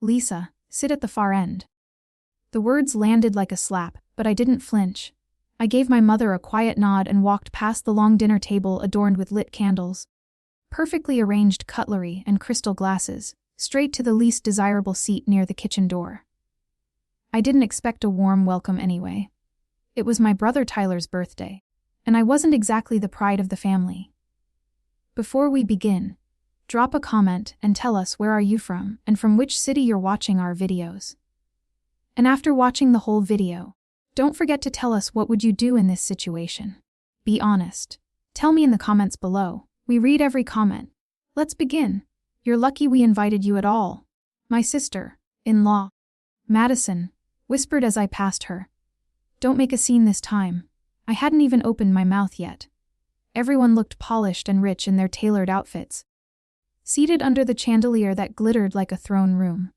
Lisa, sit at the far end. The words landed like a slap, but I didn't flinch. I gave my mother a quiet nod and walked past the long dinner table adorned with lit candles, perfectly arranged cutlery and crystal glasses, straight to the least desirable seat near the kitchen door. I didn't expect a warm welcome anyway. It was my brother Tyler's birthday, and I wasn't exactly the pride of the family. Before we begin, drop a comment and tell us where are you from and from which city you're watching our videos. And after watching the whole video, don't forget to tell us what would you do in this situation. Be honest. Tell me in the comments below. We read every comment. Let's begin. You're lucky we invited you at all. My sister-in-law, Madison, whispered as I passed her. Don't make a scene this time. I hadn't even opened my mouth yet. Everyone looked polished and rich in their tailored outfits, seated under the chandelier that glittered like a throne room.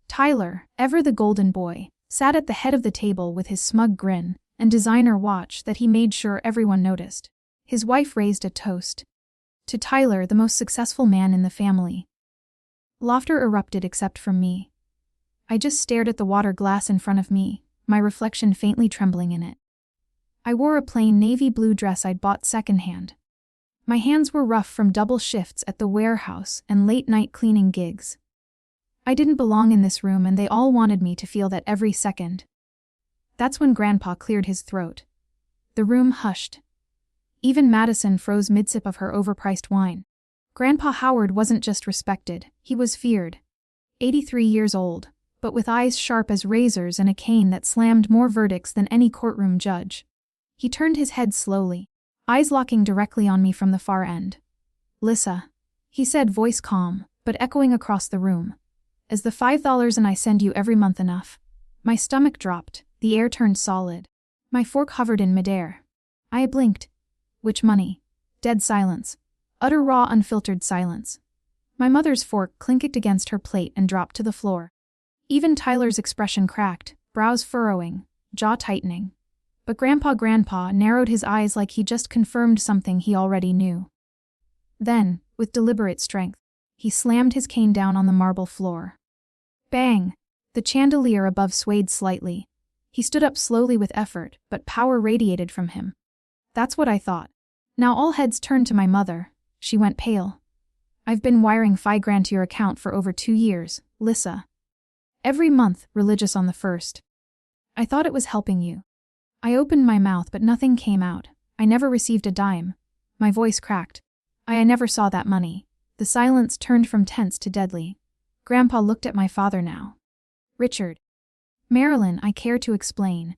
Tyler, ever the golden boy, sat at the head of the table with his smug grin and designer watch that he made sure everyone noticed. His wife raised a toast to Tyler, the most successful man in the family. Laughter erupted except from me. I just stared at the water glass in front of me, my reflection faintly trembling in it. I wore a plain navy blue dress I'd bought secondhand. My hands were rough from double shifts at the warehouse and late-night cleaning gigs. I didn't belong in this room and they all wanted me to feel that every second. That's when Grandpa cleared his throat. The room hushed. Even Madison froze mid-sip of her overpriced wine. Grandpa Howard wasn't just respected, he was feared. 83 years old, but with eyes sharp as razors and a cane that slammed more verdicts than any courtroom judge. He turned his head slowly, eyes locking directly on me from the far end. "Lisa," he said, voice calm, but echoing across the room. "Is the $5 and I send you every month enough?" My stomach dropped, the air turned solid. My fork hovered in midair. I blinked. Which money? Dead silence. Utter raw unfiltered silence. My mother's fork clinked against her plate and dropped to the floor. Even Tyler's expression cracked, brows furrowing, jaw tightening. But Grandpa narrowed his eyes like he just confirmed something he already knew. Then, with deliberate strength, he slammed his cane down on the marble floor. Bang! The chandelier above swayed slightly. He stood up slowly with effort, but power radiated from him. That's what I thought. Now all heads turned to my mother. She went pale. "I've been wiring $5,000 to your account for over 2 years, Lisa. Every month, religious on the 1st. I thought it was helping you." I opened my mouth but nothing came out. I never received a dime. My voice cracked. I never saw that money. The silence turned from tense to deadly. Grandpa looked at my father now. "Richard." "Marilyn," I care to explain.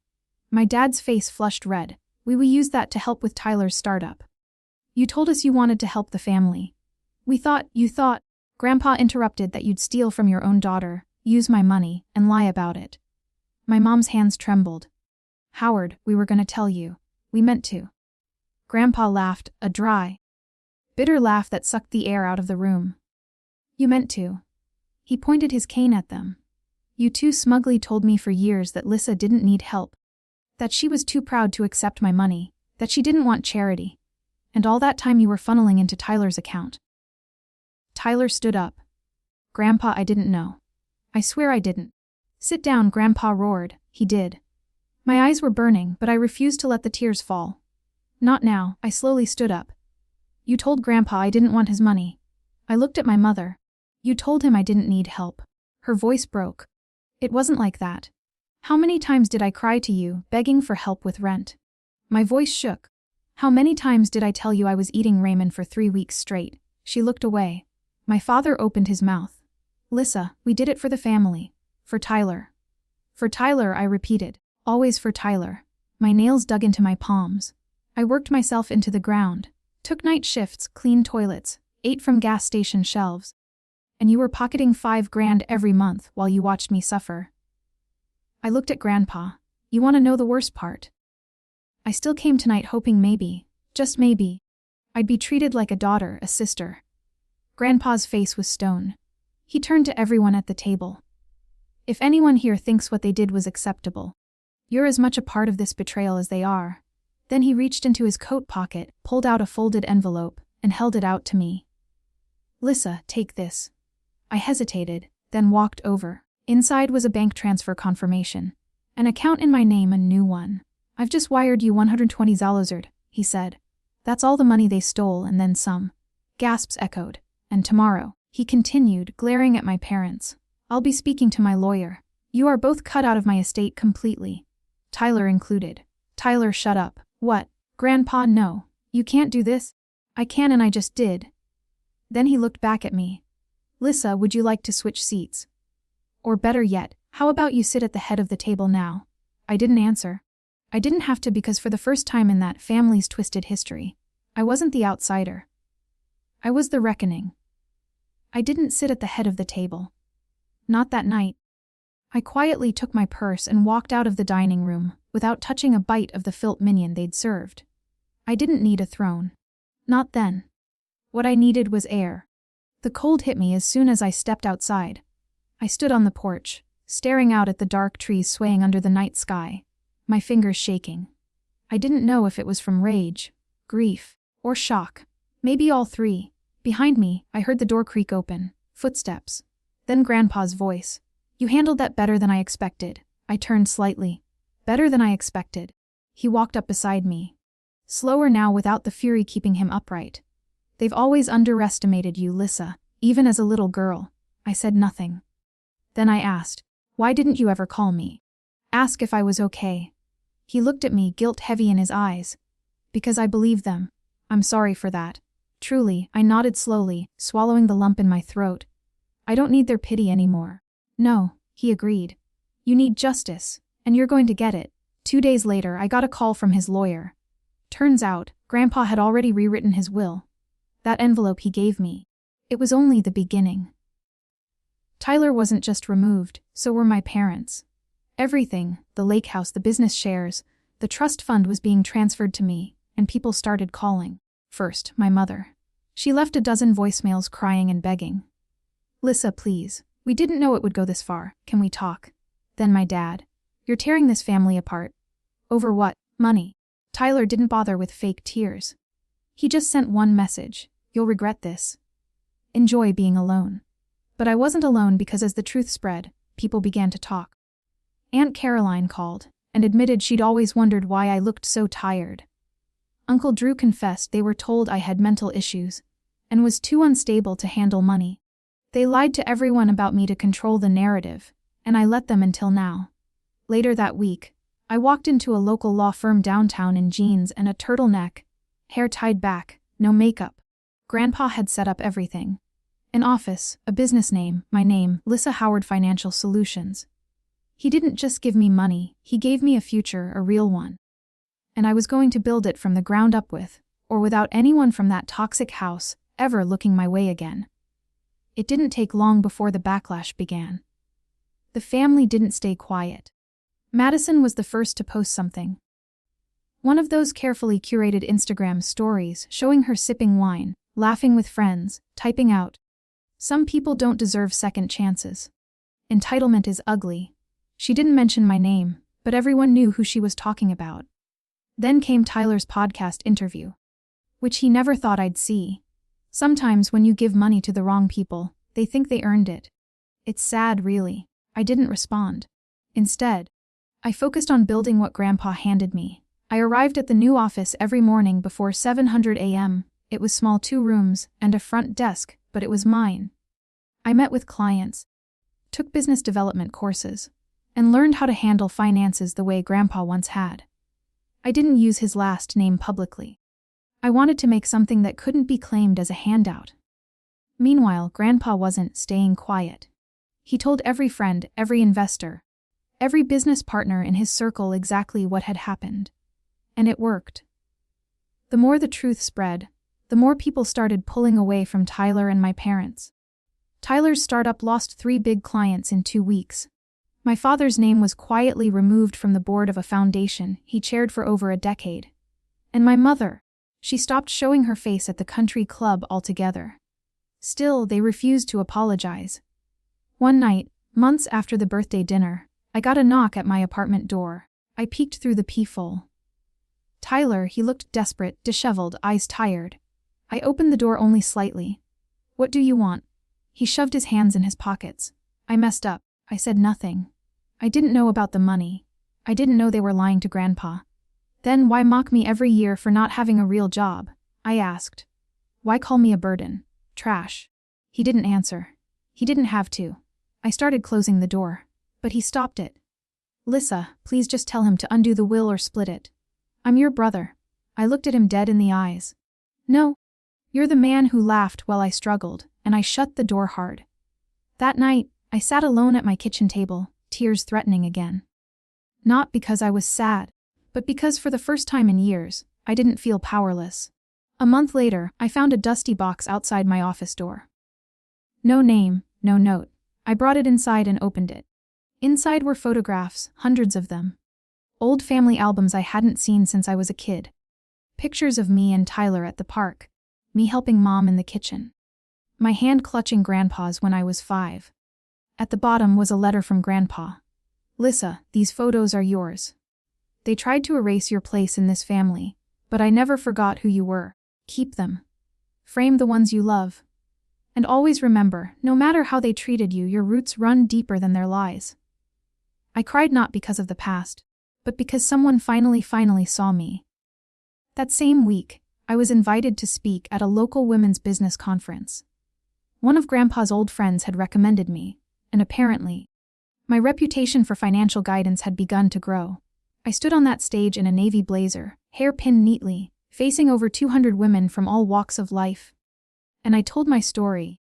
My dad's face flushed red. We used that to help with Tyler's startup. "You told us you wanted to help the family. You thought, Grandpa interrupted, that you'd steal from your own daughter, use my money, and lie about it." My mom's hands trembled. "Howard, we were gonna tell you. We meant to." Grandpa laughed, a dry, bitter laugh that sucked the air out of the room. "You meant to." He pointed his cane at them. "You two smugly told me for years that Lisa didn't need help. That she was too proud to accept my money, that she didn't want charity. And all that time you were funneling into Tyler's account." Tyler stood up. "Grandpa, I didn't know. I swear I didn't." "Sit down," Grandpa roared. He did. My eyes were burning, but I refused to let the tears fall. "Not now." I slowly stood up. "You told Grandpa I didn't want his money." I looked at my mother. "You told him I didn't need help." Her voice broke. "It wasn't like that. How many times did I cry to you, begging for help with rent?" My voice shook. "How many times did I tell you I was eating ramen for 3 weeks straight?" She looked away. My father opened his mouth. "Lisa, we did it for the family. For Tyler." "For Tyler," I repeated. "Always for Tyler." My nails dug into my palms. I worked myself into the ground, took night shifts, cleaned toilets, ate from gas station shelves. And you were pocketing $5,000 every month while you watched me suffer. I looked at Grandpa. "You want to know the worst part? I still came tonight hoping maybe, just maybe, I'd be treated like a daughter, a sister." Grandpa's face was stone. He turned to everyone at the table. "If anyone here thinks what they did was acceptable, you're as much a part of this betrayal as they are." Then he reached into his coat pocket, pulled out a folded envelope, and held it out to me. "Lisa, take this." I hesitated, then walked over. Inside was a bank transfer confirmation. An account in my name, a new one. "I've just wired you $120,000, he said. "That's all the money they stole and then some." Gasps echoed. "And tomorrow," he continued, glaring at my parents, "I'll be speaking to my lawyer. You are both cut out of my estate completely. Tyler included." "Tyler, shut up." "What? Grandpa, no. You can't do this." "I can, and I just did." Then he looked back at me. "Lissa, would you like to switch seats? Or better yet, how about you sit at the head of the table now?" I didn't answer. I didn't have to, because for the first time in that family's twisted history, I wasn't the outsider. I was the reckoning. I didn't sit at the head of the table. Not that night. I quietly took my purse and walked out of the dining room without touching a bite of the filet mignon they'd served. I didn't need a throne. Not then. What I needed was air. The cold hit me as soon as I stepped outside. I stood on the porch, staring out at the dark trees swaying under the night sky, my fingers shaking. I didn't know if it was from rage, grief, or shock. Maybe all three. Behind me, I heard the door creak open, footsteps. Then Grandpa's voice. "You handled that better than I expected." I turned slightly. Better than I expected. He walked up beside me. Slower now, without the fury keeping him upright. "They've always underestimated you, Lissa, even as a little girl." I said nothing. Then I asked, "Why didn't you ever call me? Ask if I was okay?" He looked at me, guilt heavy in his eyes. "Because I believed them. I'm sorry for that." Truly, I nodded slowly, swallowing the lump in my throat. "I don't need their pity anymore." "No," he agreed. "You need justice, and you're going to get it." 2 days later, I got a call from his lawyer. Turns out, Grandpa had already rewritten his will. That envelope he gave me. It was only the beginning. Tyler wasn't just removed, so were my parents. Everything, the lake house, the business shares, the trust fund, was being transferred to me, and people started calling. First, my mother. She left a dozen voicemails crying and begging. "Lissa, please. We didn't know it would go this far. Can we talk?" Then my dad. "You're tearing this family apart." "Over what?" "Money." Tyler didn't bother with fake tears. He just sent one message: "You'll regret this. Enjoy being alone." But I wasn't alone, because as the truth spread, people began to talk. Aunt Caroline called and admitted she'd always wondered why I looked so tired. Uncle Drew confessed they were told I had mental issues and was too unstable to handle money. They lied to everyone about me to control the narrative, and I let them until now. Later that week, I walked into a local law firm downtown in jeans and a turtleneck, hair tied back, no makeup. Grandpa had set up everything. An office, a business name, my name, Lissa Howard Financial Solutions. He didn't just give me money, he gave me a future, a real one. And I was going to build it from the ground up with, or without, anyone from that toxic house ever looking my way again. It didn't take long before the backlash began. The family didn't stay quiet. Madison was the first to post something. One of those carefully curated Instagram stories showing her sipping wine, laughing with friends, typing out, "Some people don't deserve second chances. Entitlement is ugly." She didn't mention my name, but everyone knew who she was talking about. Then came Tyler's podcast interview, which he never thought I'd see. Sometimes when you give money to the wrong people, they think they earned it. It's sad, really. I didn't respond. Instead, I focused on building what Grandpa handed me. I arrived at the new office every morning before 700 a.m. It was small, 2 rooms and a front desk, but it was mine. I met with clients, took business development courses, and learned how to handle finances the way Grandpa once had. I didn't use his last name publicly. I wanted to make something that couldn't be claimed as a handout. Meanwhile, Grandpa wasn't staying quiet. He told every friend, every investor, every business partner in his circle exactly what had happened. And it worked. The more the truth spread, the more people started pulling away from Tyler and my parents. Tyler's startup lost 3 big clients in 2 weeks. My father's name was quietly removed from the board of a foundation he chaired for over a decade. And my mother, she stopped showing her face at the country club altogether. Still, they refused to apologize. One night, months after the birthday dinner, I got a knock at my apartment door. I peeked through the peephole. Tyler, he looked desperate, disheveled, eyes tired. I opened the door only slightly. "What do you want?" He shoved his hands in his pockets. I messed up. I said nothing. I didn't know about the money. I didn't know they were lying to Grandpa. Then why mock me every year for not having a real job? I asked. Why call me a burden? Trash. He didn't answer. He didn't have to. I started closing the door, but he stopped it. Lissa, please just tell him to undo the will or split it. I'm your brother. I looked at him dead in the eyes. No. You're the man who laughed while I struggled, and I shut the door hard. That night, I sat alone at my kitchen table, tears threatening again. Not because I was sad, but because for the first time in years, I didn't feel powerless. A month later, I found a dusty box outside my office door. No name, no note. I brought it inside and opened it. Inside were photographs, hundreds of them. Old family albums I hadn't seen since I was a kid. Pictures of me and Tyler at the park. Me helping Mom in the kitchen. My hand clutching Grandpa's when I was 5. At the bottom was a letter from Grandpa. Lissa, these photos are yours. They tried to erase your place in this family, but I never forgot who you were. Keep them. Frame the ones you love. And always remember, no matter how they treated you, your roots run deeper than their lies. I cried not because of the past, but because someone finally saw me. That same week, I was invited to speak at a local women's business conference. One of Grandpa's old friends had recommended me, and apparently, my reputation for financial guidance had begun to grow. I stood on that stage in a navy blazer, hair pinned neatly, facing over 200 women from all walks of life. And I told my story.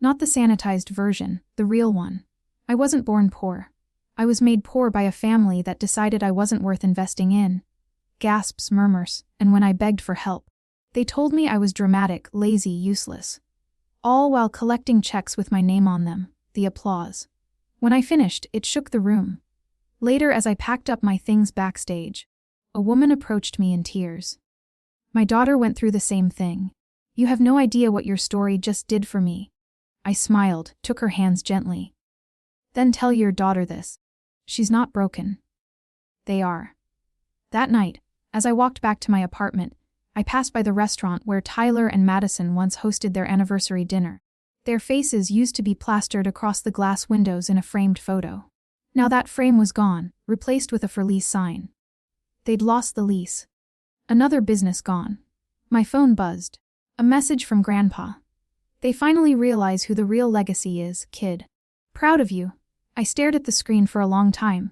Not the sanitized version, the real one. I wasn't born poor. I was made poor by a family that decided I wasn't worth investing in. Gasps, murmurs, and when I begged for help, they told me I was dramatic, lazy, useless. All while collecting checks with my name on them, the applause. When I finished, it shook the room. Later, as I packed up my things backstage, a woman approached me in tears. My daughter went through the same thing. You have no idea what your story just did for me. I smiled, took her hands gently. Then tell your daughter this. She's not broken. They are. That night, as I walked back to my apartment, I passed by the restaurant where Tyler and Madison once hosted their anniversary dinner. Their faces used to be plastered across the glass windows in a framed photo. Now that frame was gone, replaced with a for lease sign. They'd lost the lease. Another business gone. My phone buzzed. A message from Grandpa. They finally realize who the real legacy is, kid. Proud of you. I stared at the screen for a long time.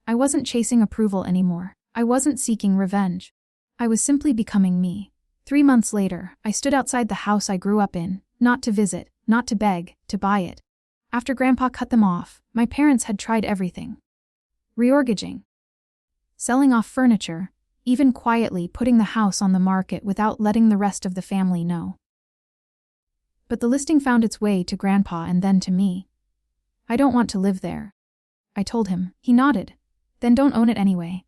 I wasn't chasing approval anymore. I wasn't seeking revenge. I was simply becoming me. 3 months later, I stood outside the house I grew up in, not to visit, not to beg, to buy it. After Grandpa cut them off, my parents had tried everything. Reortgaging. Selling off furniture, even quietly putting the house on the market without letting the rest of the family know. But the listing found its way to Grandpa and then to me. I don't want to live there. I told him. He nodded. Then don't own it anyway.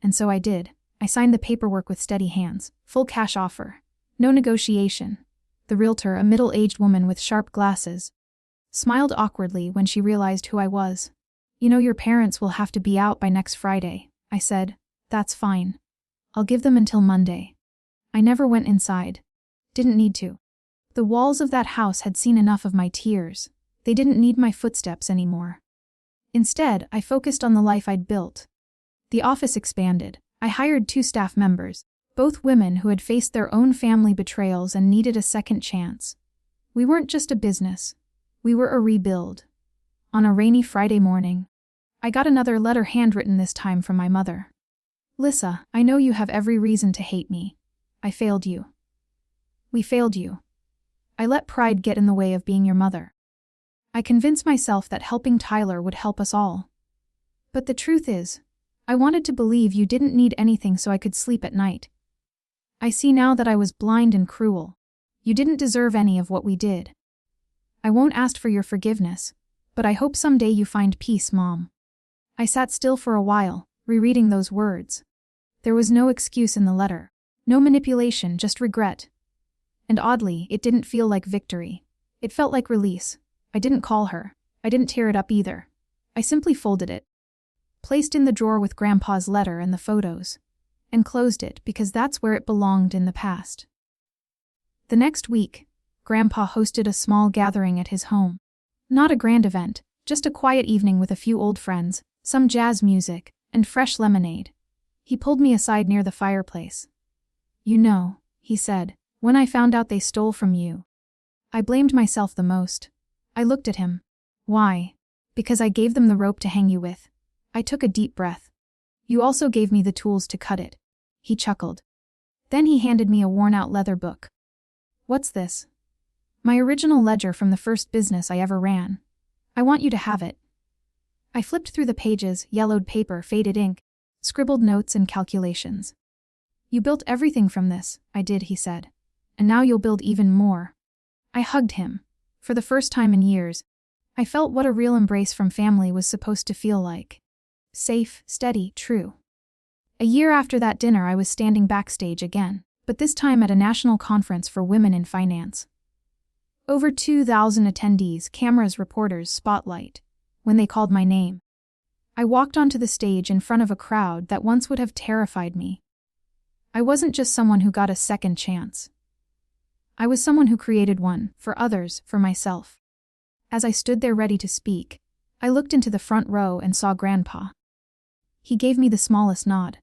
And so I did. I signed the paperwork with steady hands, full cash offer. No negotiation. The realtor, a middle-aged woman with sharp glasses, smiled awkwardly when she realized who I was. You know your parents will have to be out by next Friday, I said. That's fine. I'll give them until Monday. I never went inside. Didn't need to. The walls of that house had seen enough of my tears. They didn't need my footsteps anymore. Instead, I focused on the life I'd built. The office expanded. I hired 2 staff members, both women who had faced their own family betrayals and needed a second chance. We weren't just a business. We were a rebuild. On a rainy Friday morning, I got another letter, handwritten this time from my mother. Lissa, I know you have every reason to hate me. I failed you. We failed you. I let pride get in the way of being your mother. I convinced myself that helping Tyler would help us all. But the truth is, I wanted to believe you didn't need anything so I could sleep at night. I see now that I was blind and cruel. You didn't deserve any of what we did. I won't ask for your forgiveness, but I hope someday you find peace, Mom. I sat still for a while, rereading those words. There was no excuse in the letter. No manipulation, just regret. And oddly, it didn't feel like victory. It felt like release. I didn't call her. I didn't tear it up either. I simply folded it, placed in the drawer with Grandpa's letter and the photos, and closed it because that's where it belonged in the past. The next week, Grandpa hosted a small gathering at his home. Not a grand event, Just a quiet evening with a few old friends, some jazz music, and fresh lemonade. He pulled me aside near the fireplace. "You know," he said, "when I found out they stole from you, I blamed myself the most." I looked at him. "Why?" "Because I gave them the rope to hang you with." I took a deep breath. "You also gave me the tools to cut it." He chuckled. Then he handed me a worn-out leather book. "What's this?" "My original ledger from the first business I ever ran. I want you to have it." I flipped through the pages, yellowed paper, faded ink, scribbled notes and calculations. "You built everything from this." "I did," he said. "And now you'll build even more." I hugged him. For the first time in years, I felt what a real embrace from family was supposed to feel like. Safe, steady, true. A year after that dinner, I was standing backstage again, but this time at a national conference for women in finance. Over 2,000 attendees, cameras, reporters, spotlight. When they called my name, I walked onto the stage in front of a crowd that once would have terrified me. I wasn't just someone who got a second chance. I was someone who created one, for others, for myself. As I stood there ready to speak, I looked into the front row and saw Grandpa. He gave me the smallest nod.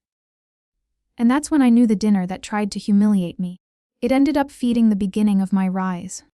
And that's when I knew the dinner that tried to humiliate me. It ended up feeding the beginning of my rise.